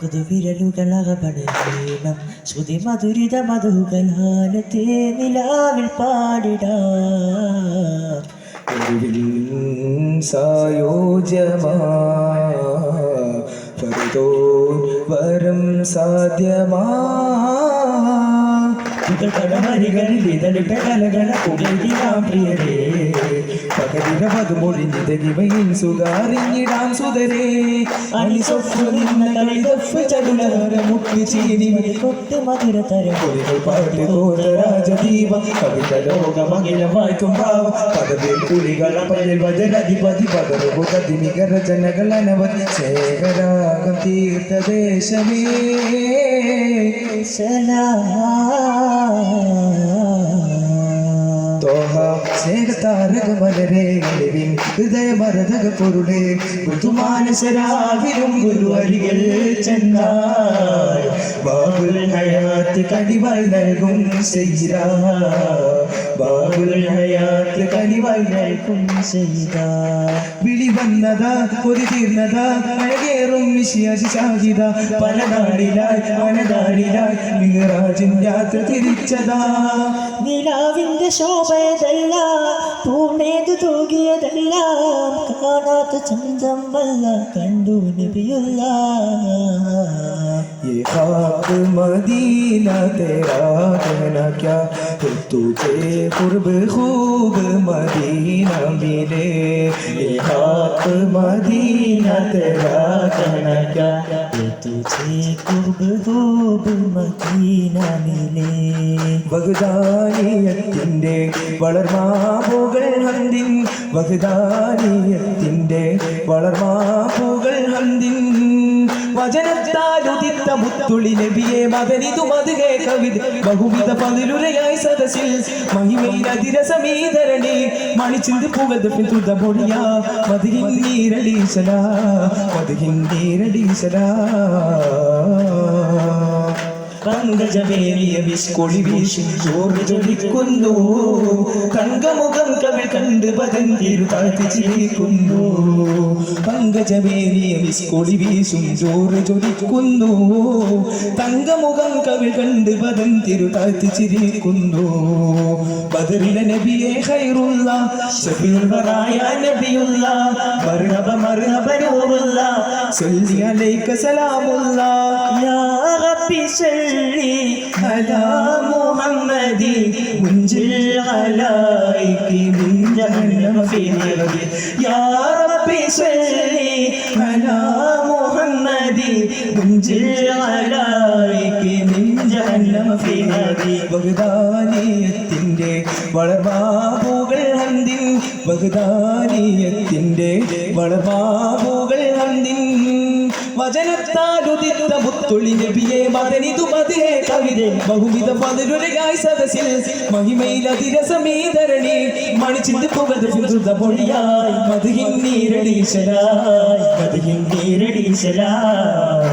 പുതുവിരലുകളകപടീണം ശ്രുതി മധുരിത മധുകലാലത്തെ നിലാവിൽ പാടിടാ സായോജ്യമാ ഫരിദോ വരം സാധ്യമാ ിതളിട്ട കലകള പുകഴിയാം പ്രിയരേ പകലിനവത് മൊഴിഞ്ഞിതകിവയിൽ സുഖാറിഞ്ഞിടാം സുതരേ അണിസൊഫ് നിന്ന കളിതൊഫ് ചടുലര മുട്ടി ചീനി കൊട്ട് മധുര തരപൊളികൾ പാട്ട് തോരരാജദീപ കവിത ലോകമകിലം വായിക്കും ഭാവ പദവിൽ പുലികൾ പതിൽ വജനധിപതി പദറുപതി നികരചനകൾ അനവധി ശേഖരാഗം തീർത്ഥദേശമേ സ്നേഹതാരകമലരേ ഹൃദയമരതക പൊരുളേ ഋതുമാനസരാവിലും ഗുരുവരികൾ ചെന്നാൽ ബാബുൽ ഹയാത്ത് കനിവായി നൽകും ചെയ്ത ബാബുൽ ഹയാത്ത് കനിവായി നൽകും ചെയ്ത വിളി വന്നതാ ഒരു തീർന്നതാ അഴകേറും വിഷയാഹിത പല നാടിലായി മനതാരിലായി മിഹ്റാജിൻ യാത്ര തിരിച്ചതാ നിലാവിന്റെ ശോഭയതല്ല പൂർണ്ണേതു തൂകിയതെല്ലാം കാണാത്ത ചന്തം വല്ല കണ്ടു നബിയുള്ള ये खाक मदीना तेरा कहना क्या तुझे कुर्ब खूब मदीना मिले ये खाक मदीना तेरा कहना क्या तुझे कुर्ब खूब मदीന मिले ബഗ്ദാനിയത്തിൻ്റെ വളർമാപ്പുകൾ ഹന്തിൻ ബഗ്ദാനിയത്തിൻ്റെ വളർമാപ്പുകൾ ഹന്തിൻ വചനത്താലുദിത്ത മുത്തുളി നബിയെ മദനിതു മധുഹേ കവിത ബഹുവിധ പതിലുരയായി സദസ്സിൽ മഹിമയിലതിരസമീധരണി മണിച്ചിന്ത് പുകത് പിന്തുത പൊടിയാ മധുഹിൻ നീരടീശലാ മധുഹിൻ നീരടീശലാ പങ്കജവേലിയ വിസ്കൊളി വീശി ചോറ് ചൊലിക്കുന്നു തങ്കമുഖം കവിൾ കണ്ട് പതന്തിരു താഴ്ത്തി ചിരിക്കുന്നു പങ്കജവേലിയ വിസ്കൊളി വീശും ചോറ് ചൊലിക്കുന്നു തങ്കമുഖം കവിൾ കണ്ട് പതന്തിരു താഴ്ത്തി ചിരിക്കുന്നു ബദറിലെ നബിയെ ഖൈറുള്ള ശഫീഉൽ വറായ നബിയുള്ള മർഹബ മർഹബ നൂറുള്ള സല്ലി അലൈക സലാമുള്ള യാ റബ്ബി സല്ലി അലാ മുഹമ്മദി മുൻജിൽ അലൈകി മിൻ ജഹന്നമ ഫീ നബി യാ റബ്ബി സല്ലി അലാ മുഹമ്മദി മുൻജിൽ അലൈകി മിൻ ജഹന്നമ ഫീ നബി ബഗ്ദാനിയത്തിൻ്റെ വളർമാപ്പുകൾ ഹന്തിൻ ബഗ്ദാനിയത്തിൻ്റെ വളർമാപ്പുകൾ ഹന്തിൻ വചനത്താലുദിത്ത മുത്തുളി നബിയെ മദനിതു മധുഹേ കവിത ബഹുവിധ പതിലുരയായി സദസ്സിൽ മഹിമയിലതിരസമീധരണി മണിച്ചിന്ത് പുകത് പിന്തുത പൊടിയായി മധുഹിൻ നീരടീശലായി മധുഹിൻ നീരടീശലായി